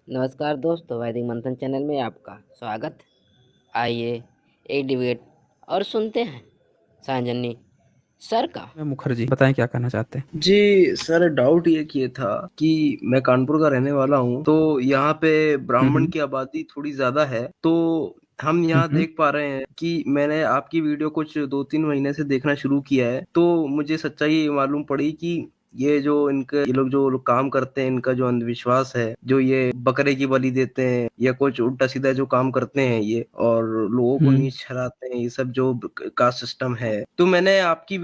नमस्कार दोस्तों, वैदिक मंथन चैनल में आपका स्वागत। आइए एक डिबेट और सुनते हैं सांजनी सर का। मुखर्जी बताएं क्या कहना चाहते हैं। जी सर, डाउट ये किए था कि मैं कानपुर का रहने वाला हूँ, तो यहाँ पे ब्राह्मण हम्म की आबादी थोड़ी ज्यादा है। तो हम यहाँ हम्म देख पा रहे हैं कि मैंने आपकी वीडियो कुछ 2-3 महीने से देखना शुरू किया है, तो मुझे सच्चाई ये मालूम पड़ी कि ये लोग जो लोग काम करते हैं, इनका जो अंधविश्वास है, जो ये बकरे की बलि देते हैं या कुछ उल्टा सीधा जो काम करते हैं ये, और लोगों को हम्म नीच ठहराते हैं, ये सब जो कास्ट सिस्टम है। तो मैंने आपकी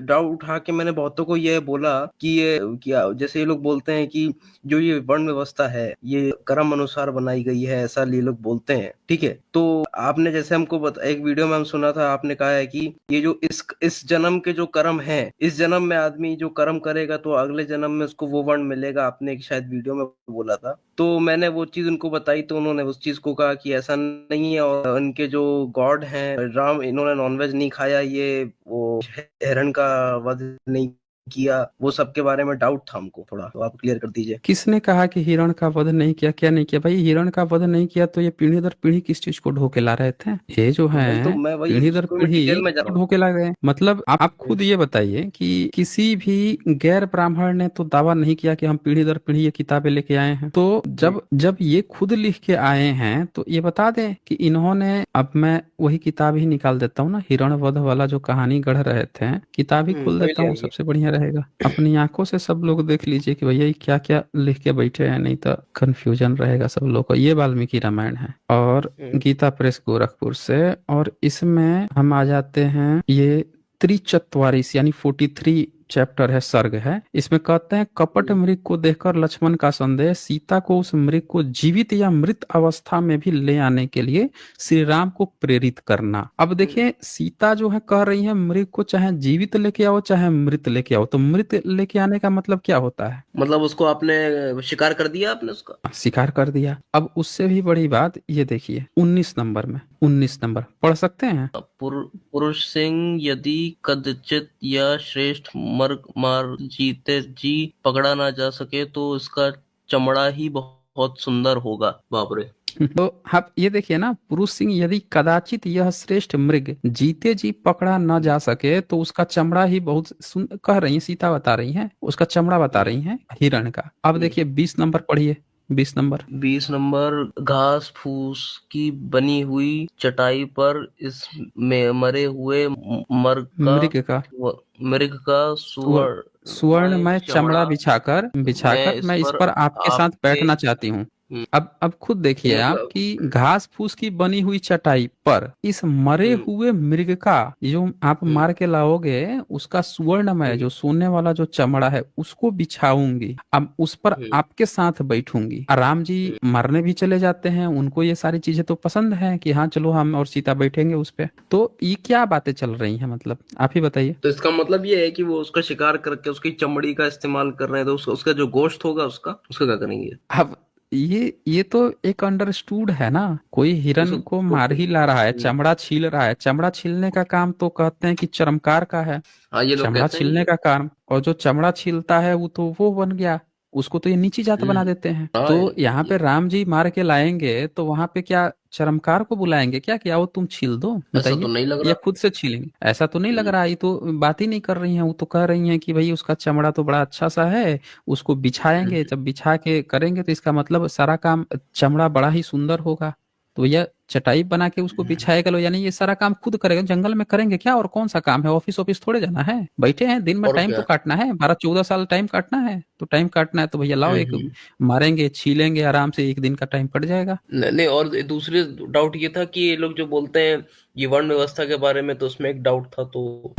डाउट उठा के मैंने बहुतों को ये बोला कि ये क्या, जैसे ये लोग बोलते हैं कि जो ये वर्ण व्यवस्था है ये कर्म अनुसार बनाई गई है, ऐसा ये लोग बोलते हैं। ठीक है, तो आपने जैसे हमको एक वीडियो में हम सुना था, आपने कहा है कि ये जो इस जन्म के जो कर्म है, इस जन्म में आदमी जो कर्म करेगा तो अगले जन्म में उसको वो वर्ण मिलेगा। आपने एक शायद वीडियो में बोला था, तो मैंने वो चीज उनको बताई, तो उन्होंने उस चीज को कहा कि ऐसा नहीं है, और उनके जो गॉड हैं राम, इन्होंने नॉनवेज नहीं खाया, ये वो हिरण का वध नहीं किया, वो सब के बारे में डाउट था हमको थोड़ा, तो आप क्लियर कर दीजिए। किसने कहा कि हिरण का वध नहीं किया, क्या नहीं किया भाई? हिरण का वध नहीं किया तो ये पीढ़ी दर पीढ़ी किस चीज को ढो के ला रहे थे? ये जो वही तो है मैं वही पीढ़ी दर उसको मैं पीढ़ी डिटेल में जा क्यों रहा ढो के ला गए? मतलब आप खुद ये बताइए कि किसी भी गैर ब्राह्मण ने तो दावा नहीं किया कि हम पीढ़ी दर पीढ़ी ये किताबें लेके आए हैं। तो हूँ। जब जब ये खुद लिख के आए हैं तो ये बता दें कि इन्होंने, अब मैं वही किताब ही निकाल देता हूँ ना, हिरण वध वाला जो कहानी गढ़ रहे थे, किताब ही खोल वही देता ले हूँ, आइए। सबसे बढ़िया रहेगा। अपनी आंखों से सब लोग देख लीजिए कि भैया ये क्या क्या लिख के बैठे हैं, नहीं तो कंफ्यूजन रहेगा सब लोग को। ये वाल्मीकि रामायण है और हम्म, गीता प्रेस गोरखपुर से, और इसमें हम आ जाते हैं, ये त्रिचत्वारिश यानी 43 चैप्टर है, सर्ग है। इसमें कहते हैं, कपट हम्म, मृग को देखकर लक्ष्मण का संदेश, सीता को उस मृग को जीवित या मृत अवस्था में भी ले आने के लिए श्री राम को प्रेरित करना। अब हम्म। देखिए, सीता जो है कह रही है मृग को चाहे जीवित लेके आओ चाहे मृत लेके आओ, तो मृत लेके आने का मतलब क्या होता है? मतलब उसको आपने शिकार कर दिया आपने उसका। स्वीकार कर दिया। अब उससे भी बड़ी बात ये देखिए, 19 नंबर में, 19 नंबर पढ़ सकते हैं। पुरुष सिंह यदि कदचित या श्रेष्ठ मर्ग मार जीते जी पकड़ा ना जा सके तो इसका चमड़ा ही बहुत सुंदर होगा। बाप रे। तो आप ये देखिए ना, पुरुष सिंह यदि कदाचित यह श्रेष्ठ मृग जीते जी पकड़ा न जा सके तो उसका चमड़ा ही बहुत कह रही है, सीता बता रही है, उसका चमड़ा बता रही है हिरण का। अब देखिए 20 नंबर पढ़िए, 20 नंबर। 20 नंबर, घास फूस की बनी हुई चटाई पर इस में मरे हुए मृग का मृग का सुवर्णमय सुवर्णमय चमड़ा चमड़ा बिछाकर मैं बिछाकर इस मैं इस पर पर आपके साथ आपके। बैठना चाहती हूँ। हम्म, अब खुद देखिए आप मतलब। कि घास फूस की बनी हुई चटाई पर इस मरे हम्म, हुए मृग का, जो आप हम्म, मार के लाओगे, उसका सुवर्णमय हम्म, जो सोने वाला जो चमड़ा है उसको बिछाऊंगी, अब उस पर हम्म, आपके साथ बैठूंगी। और राम जी हम्म। मरने भी चले जाते हैं, उनको ये सारी चीजें तो पसंद है कि हाँ चलो हम और सीता बैठेंगे उस पे। तो ये क्या बातें चल रही हैं, मतलब आप ही बताइए। तो इसका मतलब ये है कि वो उसका शिकार करके उसकी चमड़ी का इस्तेमाल कर रहे हैं, तो उसका जो गोश्त होगा उसका उसका क्या करेंगे? अब ये तो एक अंडरस्टूड है ना, कोई हिरन को उसको मार ही ला रहा है, हम्म। चमड़ा छील रहा है। चमड़ा छीलने का काम तो कहते हैं कि चर्मकार का है, हाँ, ये लोग चमड़ा कहते हैं छीलने ये। का काम। और जो चमड़ा छीलता है वो तो वो बन गया, उसको तो ये नीची जात बना हम्म। देते हैं। हाँ, तो यहाँ पे राम जी मार के लाएंगे तो वहां पे क्या चर्मकार को बुलाएंगे क्या कि आओ तुम छील दो, ऐसा तो बताइए? नहीं लग या रहा। खुद से छीलेंगे? ऐसा तो नहीं लग हम्म, रहा, ये तो बात ही नहीं कर रही हैं। वो तो कह रही हैं कि भाई उसका चमड़ा तो बड़ा अच्छा सा है, उसको बिछाएंगे, हम्म, जब बिछा के करेंगे तो इसका मतलब सारा काम, चमड़ा बड़ा ही सुंदर होगा। तो भैया चटाई बना के उसको हम्म। बिछाएगा लो, यानी ये सारा काम खुद करेगा। जंगल में करेंगे क्या? और कौन सा काम है? ऑफिस ऑफिस थोड़े जाना है, बैठे हैं दिन में, और टाइम तो क्या। काटना है, 12-14 साल टाइम काटना है, तो टाइम काटना है तो भैया लाओ एक, हम्म। मारेंगे छीलेंगे आराम से, एक दिन का टाइम कट जाएगा। नहीं नहीं, और दूसरे डाउट ये था कि ये लोग जो बोलते हैं ये वर्ण व्यवस्था के बारे में, तो उसमें एक डाउट था।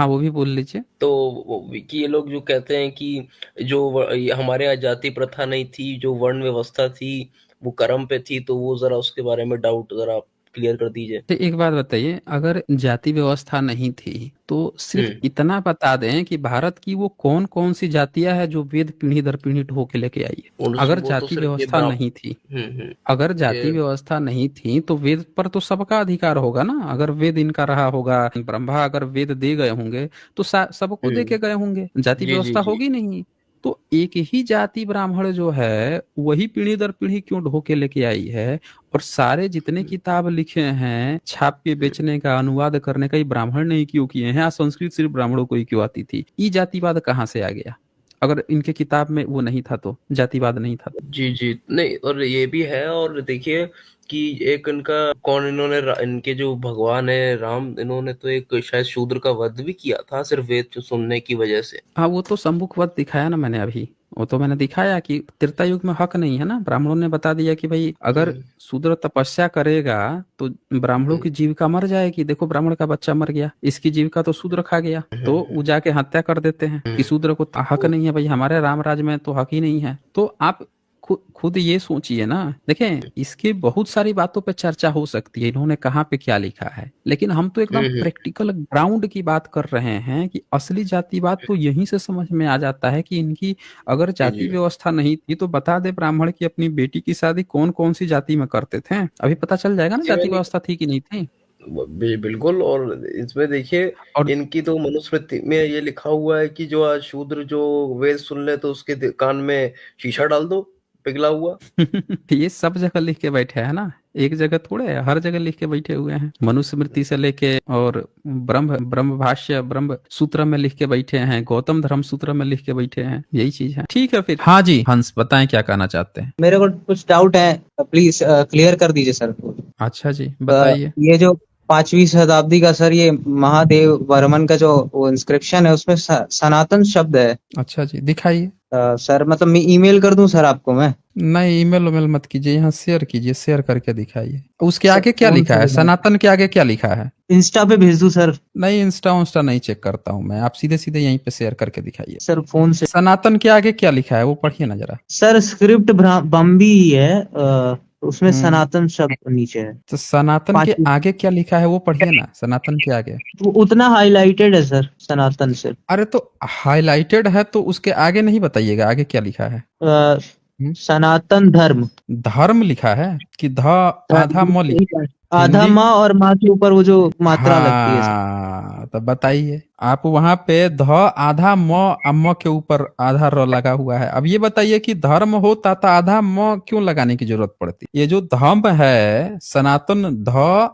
हाँ वो भी बोल लीजिए। तो कि ये लोग जो कहते हैं कि जो ये हमारे यहाँ जाति प्रथा नहीं थी, जो वर्ण व्यवस्था थी वो कर्म पे थी, तो वो जरा उसके बारे में डाउट जरा क्लियर कर दीजिए। तो एक बात बताइए, अगर जाति व्यवस्था नहीं थी तो सिर्फ हम्म। इतना बता दें कि भारत की वो कौन कौन सी जातियां हैं जो वेद पीढ़ी दर पीढ़ी ढो के लेके आई है। अगर वो तो जाति सिर्फ ये व्यवस्था नहीं थी, अगर जाति ये। व्यवस्था नहीं थी तो वेद पर तो सबका अधिकार होगा ना। अगर वेद इनका रहा होगा, ब्रह्मा अगर वेद दे गए होंगे तो सबको दे हम्म। के गए होंगे, जाति जी जी व्यवस्था जी। होगी नहीं। तो एक ही जाति ब्राह्मण जो है वही पीढ़ी दर पीढ़ी क्यों ढो के लेके आई है, और सारे जितने किताब लिखे हैं छाप के बेचने का, अनुवाद करने का, ये ब्राह्मण ने ही क्यों किए हैं? संस्कृत सिर्फ ब्राह्मणों को ही क्यों आती थी? ये जातिवाद कहाँ से आ गया? अगर इनके किताब में वो नहीं था तो, जातिवाद नहीं था तो। जी जी, नहीं, और ये भी है। और देखिए कि एक इनका कौन, इनके जो भगवान है राम, इन्होंने तो एक शायद शूद्र का वध भी किया था सिर्फ वेद सुनने की वजह से। हाँ, वो तो सम्मुखवत दिखाया ना मैंने अभी, वो तो मैंने दिखाया कि त्रेता युग में हक नहीं है ना, ब्राह्मणों ने बता दिया कि भाई अगर शूद्र तपस्या करेगा तो ब्राह्मणों की जीविका मर जाएगी। देखो ब्राह्मण का बच्चा मर गया, इसकी जीविका तो शूद्र खा गया, तो वो जाके हत्या कर देते हैं कि शूद्र को हक नहीं है, भाई हमारे राम राज में तो हक ही नहीं है। तो आप खुद ये सोचिए ना। देखें, इसके बहुत सारी बातों पे चर्चा हो सकती है, इन्होंने कहाँ पे क्या लिखा है, लेकिन हम तो एकदम प्रैक्टिकल ग्राउंड की बात कर रहे हैं कि असली जातिवाद तो यहीं से समझ में आ जाता है कि इनकी अगर जाति व्यवस्था नहीं थी तो बता दे ब्राह्मण की अपनी बेटी की शादी कौन कौन सी जाति में करते थे, अभी पता चल जाएगा ना जाति व्यवस्था थी कि नहीं थी। बिल्कुल। और इसमें देखिए, और इनकी तो मनुस्मृति में ये लिखा हुआ है कि जो आज शूद्र जो वेद सुन ले तो उसके कान में शीशा डाल दो पिघला हुआ। ये सब जगह लिख के बैठे है ना, एक जगह थोड़े है, हर जगह लिख के बैठे हुए हैं। मनुस्मृति से लेके और ब्रह्म भाष्य ब्रह्म सूत्र में लिख के बैठे हैं, गौतम धर्म सूत्र में लिख के बैठे हैं, यही चीज है। ठीक है फिर, हाँ जी हंस बताएं क्या कहना चाहते हैं। मेरे को कुछ डाउट है, प्लीज क्लियर कर दीजिए सर। अच्छा जी बताइए। ये जो 5वीं शताब्दी का सर, ये महादेव वर्मन का जो वो इंस्क्रिप्शन है उसमें सनातन शब्द है। अच्छा जी दिखाइए। सर मतलब मैं ईमेल कर दूं सर आपको? मैं नहीं, ईमेल उमेल मत कीजिए, यहाँ शेयर कीजिए, शेयर करके दिखाइए। उसके सर, आगे क्या फोन लिखा से है? दिखाइए। सनातन के आगे क्या लिखा है? इंस्टा पे भेज दूं सर? नहीं, इंस्टा नहीं चेक करता हूँ मैं, आप सीधे सीधे यहीं पे शेयर करके दिखाइए। सर फोन से। सनातन के आगे क्या लिखा है वो पढ़िए ना जरा। सर स्क्रिप्ट बम्बी ही है, उसमें सनातन शब्द नीचे है। तो सनातन के 5वीं आगे क्या लिखा है वो पढ़िए ना, सनातन के आगे। वो उतना हाईलाइटेड है सर सनातन से। अरे तो हाईलाइटेड है तो उसके आगे नहीं बताइएगा आगे क्या लिखा है? सनातन धर्म। धर्म लिखा है कि आधा म लिखा है? आधा हिंदी? माँ और माँ के ऊपर वो जो मात्रा लगती है सर। हाँ तो बताइए, आप वहां पे आधा म के ऊपर आधा र लगा हुआ है। अब ये बताइए कि धर्म होता तो आधा म क्यों लगाने की जरूरत पड़ती? ये जो धर्म है सनातन,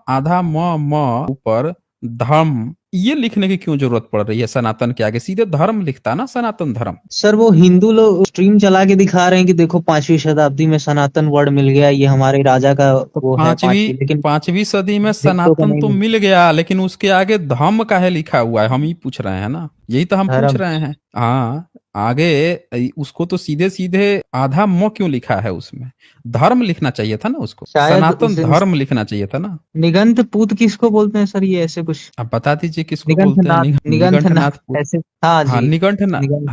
आधा म ऊपर धर्म, ये लिखने की क्यों जरूरत पड़ रही है सनातन के आगे? सीधे धर्म लिखता ना, सनातन धर्म। सर वो हिंदू लोग स्ट्रीम चला के दिखा रहे हैं कि देखो 5वीं शताब्दी में सनातन वर्ड मिल गया, ये हमारे राजा का तो वो है लेकिन पांचवी सदी में हिंदुओं का सनातन तो नहीं। मिल गया, लेकिन उसके आगे धर्म काहे लिखा हुआ है? हम ही पूछ रहे हैं ना, यही तो हम पूछ धर्म। रहे हैं। हाँ, आगे उसको तो सीधे सीधे आधा म क्यों लिखा है? उसमें धर्म लिखना चाहिए था ना, उसको शायद सनातन उसे धर्म लिखना चाहिए था ना। निगंध पूत किसको बोलते हैं सर? ये ऐसे कुछ अब बता दीजिए किसको बोलते हैं? निगंधनाथ निगंठनाथ निगंधनाथ पूत। ऐसे। हाँ हाँ जी।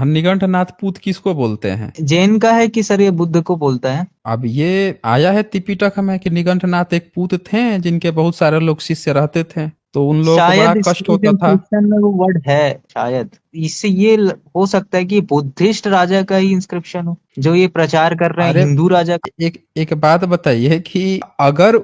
निगंठनाथ पूत किसको बोलते हैं? जैन का है कि सर ये बुद्ध को बोलता है? अब ये आया है त्रिपिटक में कि निगंठनाथ एक पूत थे जिनके बहुत सारे लोग शिष्य रहते थे, तो उन लोगों को बड़ा शायद कष्ट होता था। इंस्क्रिप्शन में वो वर्ड है शायद। इससे ये हो सकता है कि बुद्धिस्ट राजा का ही इंस्क्रिप्शन हो जो ये प्रचार कर रहे हैं, अरे हिंदू राजा का। एक बात बताइए कि अगर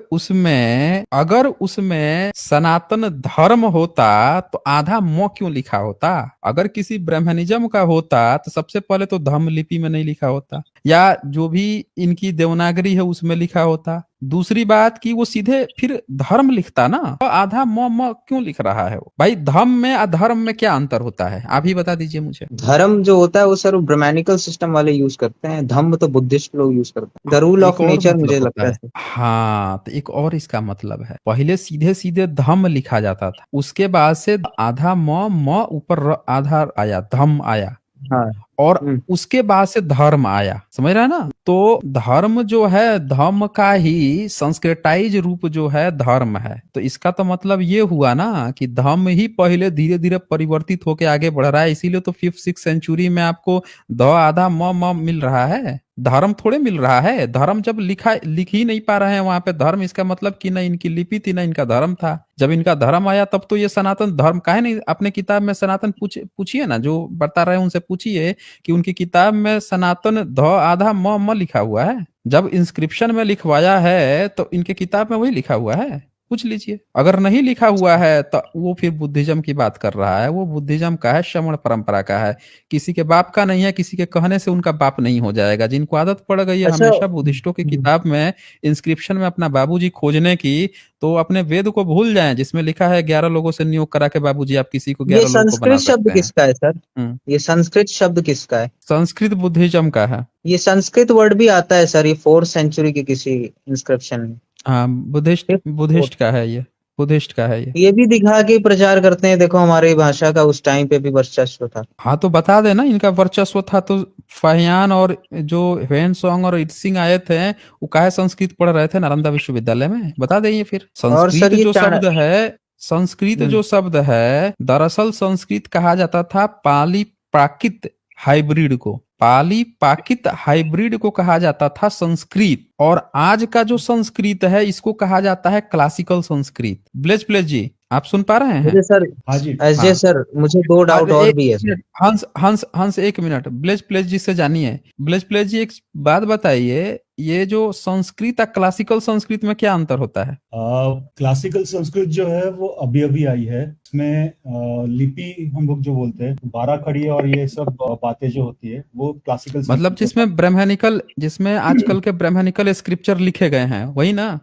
उसमें सनातन धर्म होता तो आधा म क्यों लिखा होता? अगर किसी ब्राह्मणिज्म का होता तो सबसे पहले तो धम्म लिपि में नहीं लिखा होता, या जो भी इनकी देवनागरी है उसमें लिखा होता। दूसरी बात कि वो सीधे फिर धर्म लिखता ना, तो आधा म क्यों लिख रहा है वो? भाई धर्म में अधर्म में क्या अंतर होता है, आप ही बता दीजिए मुझे। धर्म जो होता है वो सर ब्राह्मणिकल सिस्टम वाले यूज करते हैं, धम्म तो बुद्धिस्ट लोग यूज करते हैं। द रूल एक ऑफ और नेचर मतलब मुझे होता लगता है। है। हाँ, तो एक और इसका मतलब है, पहले सीधे सीधे धम्म लिखा जाता था, उसके बाद से आधा म ऊपर आधा आया, धम्म आया, हाँ। और उसके बाद से धर्म आया। समझ रहा है ना? तो धर्म जो है, धर्म का ही संस्कृताइज रूप जो है धर्म है। तो इसका तो मतलब ये हुआ ना कि धर्म ही पहले धीरे धीरे परिवर्तित होकर आगे बढ़ रहा है। इसीलिए तो 5th-6th सेंचुरी में आपको आधा म मिल रहा है, धर्म थोड़े मिल रहा है। धर्म जब लिख ही नहीं पा रहे हैं वहां पे धर्म, इसका मतलब कि ना इनकी लिपि थी ना इनका धर्म था। जब इनका धर्म आया तब तो ये सनातन धर्म काहे नहीं अपने किताब में सनातन पूछिए ना, जो बता रहे हैं उनसे पूछिए कि उनकी किताब में सनातन आधा म लिखा हुआ है। जब इंस्क्रिप्शन में लिखवाया है तो इनके किताब में वही लिखा हुआ है। पूछ लीजिए। अगर नहीं लिखा हुआ है तो वो फिर बुद्धिज्म की बात कर रहा है, वो बुद्धिज्म का है, श्रमण परंपरा का है, किसी के बाप का नहीं है, किसी के कहने से उनका बाप नहीं हो जाएगा। जिनको आदत पड़ गई है अच्छा। हमेशा बुद्धिस्टों की किताब में इंस्क्रिप्शन में अपना बाबूजी खोजने की, तो अपने वेद को भूल जाएं जिसमें लिखा है 11 लोगों से नियोग करा के बाबूजी आप किसी को ये 11 लोगों को बना संस्कृत शब्द सकते हैं। किसका है सर? हम्म, ये संस्कृत शब्द किसका है? संस्कृत बुद्धिज्म का है। ये संस्कृत वर्ड भी आता है सर, ये 4th सेंचुरी के किसी इंस्क्रिप्शन में। हाँ, बुद्धिस्ट बुद्धिस्ट का है ये, बुद्धिस्ट का है ये। ये भी दिखा के प्रचार करते हैं, देखो हमारी भाषा का उस टाइम पे भी वर्चस्व था। हाँ तो बता देना इनका वर्चस्व था तो फाहियान और जो ह्वेन सॉन्ग और इत्सिंग आए थे वो काहे संस्कृत पढ़ रहे थे नालंदा विश्वविद्यालय में, बता देंगे फिर। और सर संस्कृत ये जो शब्द है, संस्कृत जो शब्द है, दरअसल संस्कृत कहा जाता था पाली प्राकृत हाइब्रिड को, पाली प्राकृत हाइब्रिड को कहा जाता था संस्कृत। और आज का जो संस्कृत है इसको कहा जाता है क्लासिकल संस्कृत। ब्लेज प्लेज जी आप सुन पा रहे हैं? मुझे सर हाँ जी। अजय सर मुझे 2 डाउट और भी है सर। हंस हंस हंस एक मिनट, ब्लेज प्लेज जी से जानिए। ब्लेज प्लेज जी एक बात बताइए, ये जो संस्कृत और क्लासिकल संस्कृत में क्या अंतर होता है? क्लासिकल संस्कृत जो है वो अभी अभी आई है। इसमें लिपि हम लोग जो बोलते हैं 12 खड़ी और ये सब बातें जो होती है वो क्लासिकल मतलब जिसमें ब्राह्मणिकल, जिसमें आजकल के ब्राह्मणिकल स्क्रिप्चर लिखे गए हैं वही ना?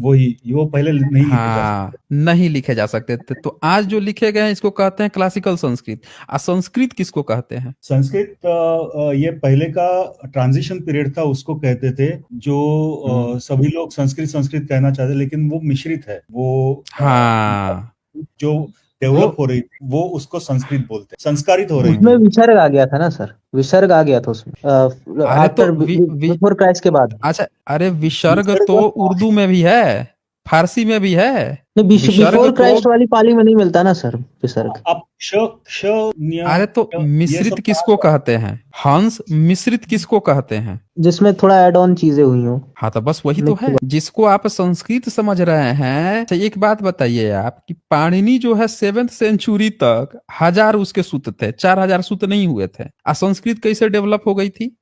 वही वो पहले नहीं लिखे जा हाँ, नहीं लिखे जा सकते थे, तो आज जो लिखे गए हैं इसको कहते हैं क्लासिकल संस्कृत। और संस्कृत किसको कहते हैं? संस्कृत ये पहले का ट्रांजिशन पीरियड था उसको कहते थे, जो सभी लोग संस्कृत संस्कृत कहना चाहते, लेकिन वो मिश्रित है, वो हाँ, जो डेवलप हो रही थी वो उसको संस्कृत बोलते हैं, संस्कारित हो रही उसमें थी। विसर्ग आ गया था ना सर, विसर्ग आ गया था उसमें अरे तो आफ्टर बिफोर क्राइस्ट के बाद। अच्छा, अरे विसर्ग विसर्ग तो उर्दू में भी है, फारसी में भी है। नहीं, विसर्ग बिफोर तो क्राइस्ट वाली पाली में नहीं मिलता ना सर विसर्ग। अब क्ष अरे तो मिश्रित किसको कहते हैं? हंस मिश्रित किसको कहते हैं? जिसमें थोड़ा ऐड ऑन चीजें हुई हो। हाँ तो बस वही तो है जिसको आप संस्कृत समझ रहे हैं। तो एक बात बताइए आप कि पाणिनि जो है 7th सेंचुरी तक 1000 उसके सूत्र थे, 4000 सूत्र नहीं हुए थे। और संस्कृत कैसे डेवलप हो गई थी?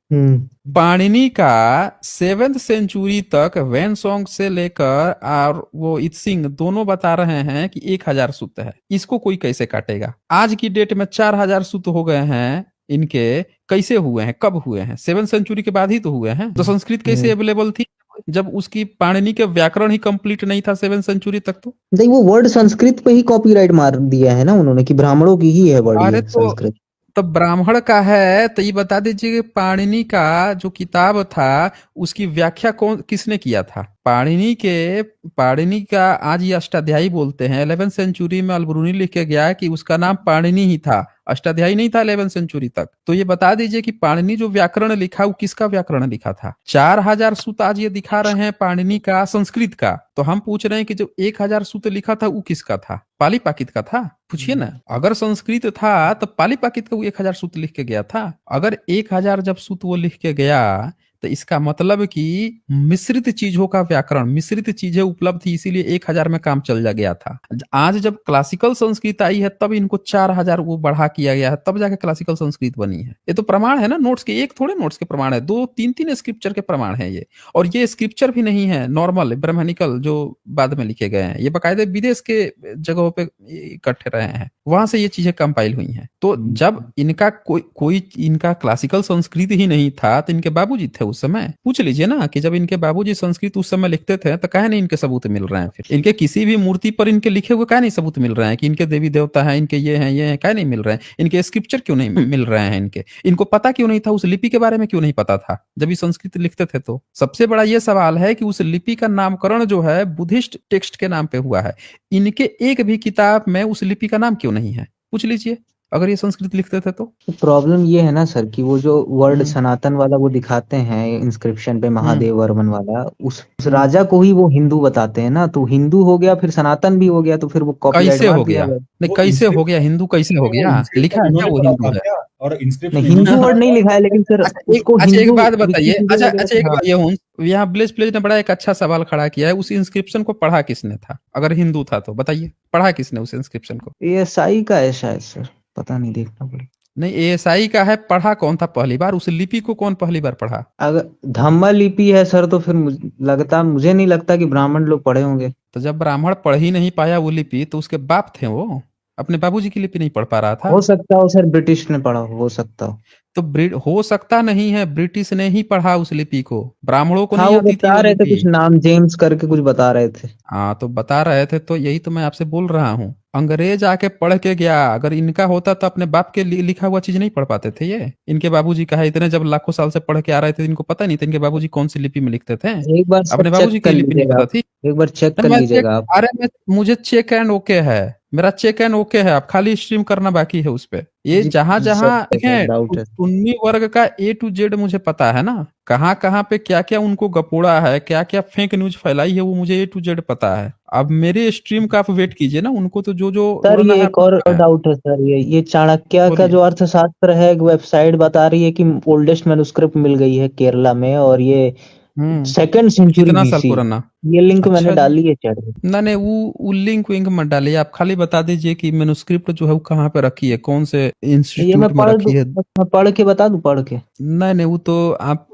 पाणिनि का 7th सेंचुरी तक वैन सॉन्ग से लेकर और वो इत्सिंग दोनों बता रहे हैं कि 1000 सूत्र है। इसको कोई कैसे काटेगा? आज की डेट में 4000 सूत्र हो गए हैं इनके। कैसे हुए हैं, कब हुए हैं? 7th सेंचुरी के बाद ही तो हुए हैं। तो संस्कृत कैसे अवेलेबल थी जब उसकी पाणिनि के व्याकरण ही कंप्लीट नहीं था 7th सेंचुरी तक? तो नहीं, वो वर्ड संस्कृत पे ही कॉपीराइट मार दिया है ना उन्होंने कि ब्राह्मणों की ही है वर्ड अरे ये संस्कृत। तो ब्राह्मण का है तो ये बता दीजिए कि पाणिनि का जो किताब था उसकी व्याख्या कौन किसने किया था? पाणिनि का आज ये अष्टाध्यायी बोलते हैं। 11th सेंचुरी में अलबरूनी लिख के गया कि उसका नाम पाणिनि ही था, अष्टाध्यायी नहीं था 11th सेंचुरी तक। तो ये बता दीजिए कि पाणिनि जो व्याकरण लिखा वो किसका व्याकरण लिखा था? 4000 सूत्र आज ये दिखा रहे हैं पाणिनि का संस्कृत का, तो हम पूछ रहे हैं कि जो 1000 सूत्र लिखा था वो किसका था? पाली पाकित का था? पूछिए ना। अगर संस्कृत था तो पाली पाकित का वो 1000 सूत्र लिख के गया था। अगर 1000 जब सूत्र वो लिख के गया तो इसका मतलब कि मिश्रित चीजों का व्याकरण, मिश्रित चीजें उपलब्ध थी, इसीलिए 1000 में काम चल जा गया था। आज जब क्लासिकल संस्कृत आई है तब इनको 4000 वो बढ़ा किया गया है, तब जाके क्लासिकल संस्कृत बनी है। ये तो प्रमाण है ना नोट्स के, एक थोड़े नोट्स के प्रमाण है, 2-3 स्क्रिप्चर के प्रमाण है ये। और ये स्क्रिप्चर भी नहीं है नॉर्मल ब्राह्मणिकल जो बाद में लिखे गए हैं, ये बाकायदे विदेश के जगहों पे इकट्ठे रहे हैं, वहां से ये चीजें कंपाइल हुई हैं। तो जब इनका कोई इनका क्लासिकल संस्कृत ही नहीं था तो इनके बाबूजी थे उस समय। पूछ लीजिए ना कि जब इनके बाबूजी संस्कृत उस समय लिखते थे तो काहे नहीं इनके सबूत मिल रहे हैं? फिर इनके किसी भी मूर्ति पर इनके लिखे हुए काहे नहीं सबूत मिल रहे हैं कि इनके देवी देवता हैं, इनके ये हैं काहे नहीं मिल रहे हैं? इनके स्क्रिप्चर क्यों नहीं मिल रहे हैं? इनको पता क्यों नहीं था? उस लिपि के बारे में क्यों नहीं पता था जब ये संस्कृत लिखते थे? तो सबसे बड़ा ये सवाल है कि उस लिपि का नामकरण जो है बुद्धिस्ट टेक्स्ट के नाम पे हुआ है। इनके एक भी किताब में उस लिपि का नाम क्यों नहीं है? पूछ लीजिए अगर ये संस्कृत लिखते थे तो। प्रॉब्लम ये है ना सर कि वो जो वर्ड सनातन वाला वो दिखाते हैं इंस्क्रिप्शन पे, महादेव वर्मन वाला, उस राजा को ही वो हिंदू बताते हैं ना, तो हिंदू हो गया फिर सनातन भी हो गया, तो फिर वो कॉपीराइट कैसे मार हो दिया गया? गया। नहीं कैसे हो गया? हिंदू कैसे हो गया? लिखा है क्या वो हिंदू है? और नहीं, इंस्क्रिप्शन हिंदू वर्ड नहीं लिखा है, लेकिन सर उसको अच्छा एक हिंदू बात बताइए, विकिपीडिया अच्छा वगैरह एक हाँ। बात ये हूँ, यहाँ ब्लेज प्लेज ने बड़ा एक अच्छा सवाल खड़ा किया है, उस इंस्क्रिप्शन को पढ़ा किसने था? अगर हिंदू था तो बताइए, पढ़ा किसने उस इंस्क्रिप्शन को? ये साई का है शायद सर, पता नहीं, देखना पड़ेगा। नहीं, एएसआई का है, पढ़ा कौन था पहली बार? उस लिपि को कौन पहली बार पढ़ा? अगर धम्मा लिपि है सर, तो फिर मुझे नहीं लगता कि ब्राह्मण लोग पढ़े होंगे। तो जब ब्राह्मण पढ़ ही नहीं पाया वो लिपि, तो उसके बाप थे वो, अपने बाबूजी की लिपि नहीं पढ़ पा रहा था? हो सकता हो सर, ब्रिटिश ने पढ़ा हो सकता हो। तो हो सकता नहीं है, ब्रिटिश ने ही पढ़ा उस लिपि को, ब्राह्मणों को हाँ, नहीं वो आती थी बता वो रहे थे कुछ लिपि। नाम, जेम्स करके कुछ बता रहे थे। हाँ, तो बता रहे थे, तो यही तो मैं आपसे बोल रहा हूँ। अंग्रेज आके पढ़ के गया, अगर इनका होता तो अपने बाप के लिखा हुआ चीज नहीं पढ़ पाते थे ये? इनके बाबूजी का है, इतने जब लाखों साल से पढ़ के आ रहे थे, इनको पता नहीं था इनके बाबूजी कौन सी लिपि में लिखते थे? एक बार सर अपने बाबूजी चेक कर की लिपि नहीं लीजिएगा पता आप, थी? एक बार चेक तो कर मैं लीजिएगा आप। अरे मुझे चेक एंड ओके है, मेरा चेक एंड ओके है, आप खाली स्ट्रीम करना बाकी है उस पे। ये जी जहां सर, जहां देखें, डाउट है। सुन्नी वर्ग का A to Z मुझे पता है ना, कहाँ कहाँ पे क्या क्या उनको गपोड़ा है, क्या क्या फेक न्यूज फैलाई है, वो मुझे A to Z पता है। अब मेरे स्ट्रीम का आप वेट कीजिए ना, उनको तो जो जो सर उड़ना ये है एक और अपना है। डाउट है सर, ये चाणक्य का बोलिए। जो अर्थशास्त्र है, एक वेबसाइट बता रही है कि ओल्डेस्ट मैन्युस्क्रिप्ट मिल गई है केरला में, और ये सेकंड सेंचुरी कितना साल बीसी। पुराना? ये लिंक मैंने अच्छा जी। डाली है चैट में। ना नहीं, वो लिंक विंक मत डालिए, आप खाली बता दीजिए कि मैन्युस्क्रिप्ट जो है वो कहाँ पे रखी है, कौन से ये इंस्टीट्यूट में रखी है। मैं पढ़ के बता दूं, पढ़ के? नहीं नहीं, वो तो आप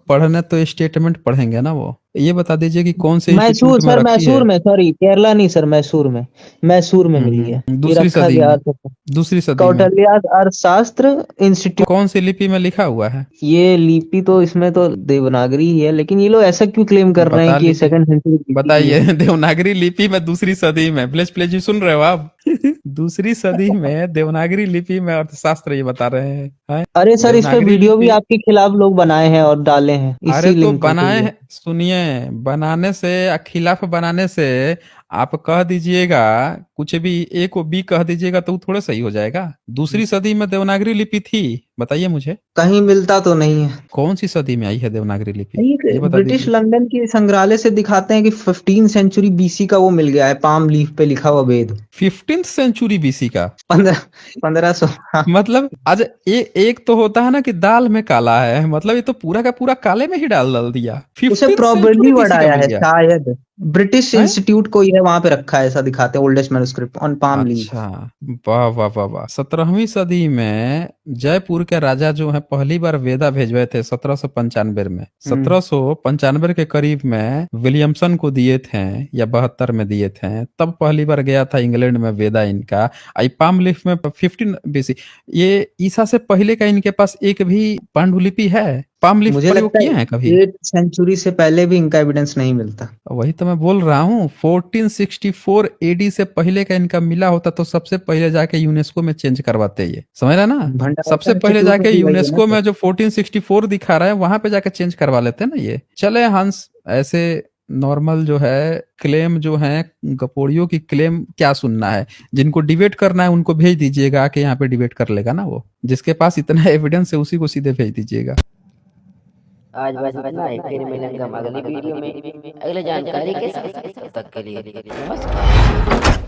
पढ़ने तो स्टेटमेंट पढ़ेंगे ना, वो ये बता दीजिए कि कौन से मैसूर इंस्टीट्यूट में सर, रखी मैसूर है। में, सॉरी केरला नहीं सर, मैसूर में मिली है। ये दूसरी रखा सदी गया में, दूसरी सदी में कौटिल्य अर्थशास्त्र इंस्टीट्यूट। कौन सी लिपि में लिखा हुआ है? ये लिपि तो इसमें तो देवनागरी ही है, लेकिन ये लोग ऐसा क्यों क्लेम कर रहे हैं बता कि ये लीजिए, सेकंड सेंचुरी की है? बताइए। देवनागरी लिपि में दूसरी सदी में, प्लीज प्लीज जी, सुन रहे हो आप? दूसरी सदी में देवनागरी लिपि में अर्थशास्त्र ये बता रहे हैं? अरे सर, इस पे देवनागरी वीडियो भी लिपि, आपके खिलाफ लोग बनाए हैं और डाले हैं अरे इसी तो लिंक के लिए। सुनिए, बनाने से या खिलाफ बनाने से आप कह दीजिएगा कुछ भी, ए को बी कह दीजिएगा तो वो थोड़ा सही हो जाएगा। दूसरी सदी में देवनागरी लिपि थी, बताइए मुझे। कहीं मिलता तो नहीं है। कौन सी सदी में आई है देवनागरी लिपि, ये एक बता ब्रिटिश दीजिए। लंदन की संग्रहालय से दिखाते हैं कि 15 सेंचुरी बीसी का वो मिल गया है, पाम लीफ पे लिखा हुआ वेद। 15th सेंचुरी BC का? 1500। मतलब आज एक तो होता है ना कि दाल में काला है, मतलब ये तो पूरा का पूरा काले में ही डाल दिया। उसे 15th probably century word BC का आया मिल है गया शायद, ब्रिटिश है? इंस्टीट्यूट को है वहां पे रखा है, ऐसा दिखाते हैं oldest manuscript on palm leaf. अच्छा, वाह वाह वाह वाह। 17वीं सदी में जयपुर के राजा जो है पहली बार वेदा भेजवाए थे 1795 में। 1795 के करीब में विलियमसन को दिए थे, या 72 में दिए थे, तब पहली बार गया था इंग्लैंड में वेदा इनका। आई पाम लीफ में 15 BC। ये ईसा से पहले का इनके पास एक भी पांडुलिपि है? पाम लीफ मुझे प्रयोग लगता किए हैं है कभी? 8th सेंचुरी से पहले भी इनका एविडेंस नहीं मिलता। वही तो मैं बोल रहा हूँ, 1464 AD से पहले का इनका मिला होता तो सबसे पहले जाके यूनेस्को में चेंज करवाते, ये समझ रहा ना? सबसे भंडारण पहले इंस्टीट्यूट जाके भी वही है ना यूनेस्को सर? में जो 1464 दिखा रहा है वहां पे जाके चेंज करवा लेते ना ये। चले हंस, ऐसे नॉर्मल जो है क्लेम जो है, गपोड़ियों की क्लेम क्या सुनना है? जिनको डिबेट करना है उनको भेज दीजिएगा, कि यहाँ पे डिबेट कर लेगा ना वो, जिसके पास इतना एविडेंस है उसी को सीधे भेज दीजिएगा। आज बस इतना ही, फिर मिलेंगे हम अगली वीडियो में अगले जानकारी के साथ। तब तक के लिए नमस्कार।